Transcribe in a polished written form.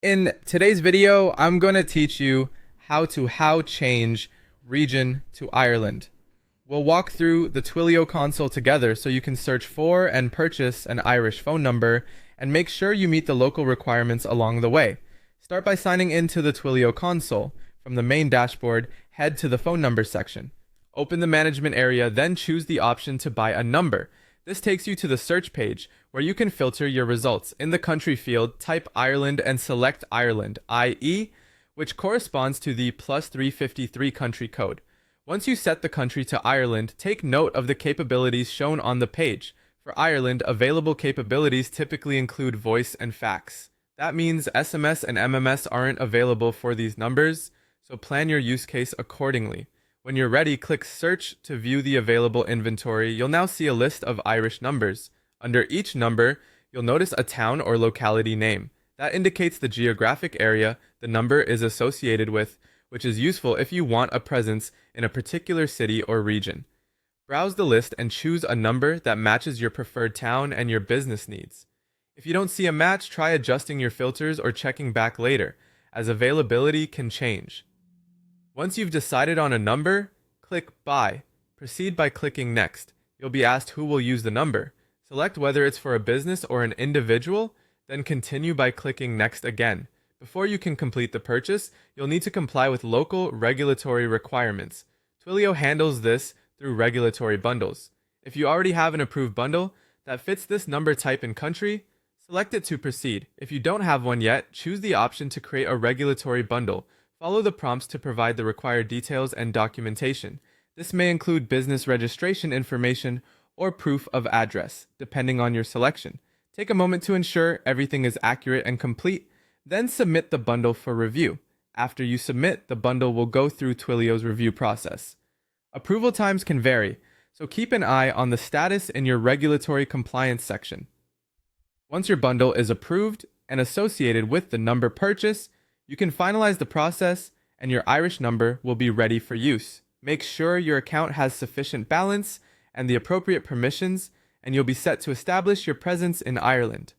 In today's video, I'm going to teach you how change region to Ireland. We'll walk through the Twilio console together so you can search for and purchase an Irish phone number and make sure you meet the local requirements along the way. Start by signing into the Twilio console. From the main dashboard, head to the phone number section. Open the management area, then choose the option to buy a number. This takes you to the search page, where you can filter your results. In the country field, type Ireland and select Ireland, IE, which corresponds to the +353 country code. Once you set the country to Ireland, take note of the capabilities shown on the page. For Ireland, available capabilities typically include voice and fax. That means SMS and MMS aren't available for these numbers, so plan your use case accordingly. When you're ready, click Search to view the available inventory. You'll now see a list of Irish numbers. Under each number, you'll notice a town or locality name. That indicates the geographic area the number is associated with, which is useful if you want a presence in a particular city or region. Browse the list and choose a number that matches your preferred town and your business needs. If you don't see a match, try adjusting your filters or checking back later, as availability can change. Once you've decided on a number, click Buy. Proceed by clicking Next. You'll be asked who will use the number. Select whether it's for a business or an individual, then continue by clicking Next again. Before you can complete the purchase, you'll need to comply with local regulatory requirements. Twilio handles this through regulatory bundles. If you already have an approved bundle that fits this number type and country, select it to proceed. If you don't have one yet, choose the option to create a regulatory bundle. Follow the prompts to provide the required details and documentation. This may include business registration information or proof of address, depending on your selection. Take a moment to ensure everything is accurate and complete, then submit the bundle for review. After you submit, the bundle will go through Twilio's review process. Approval times can vary, so keep an eye on the status in your regulatory compliance section. Once your bundle is approved and associated with the number purchase, you can finalize the process and your Irish number will be ready for use. Make sure your account has sufficient balance and the appropriate permissions, and you'll be set to establish your presence in Ireland.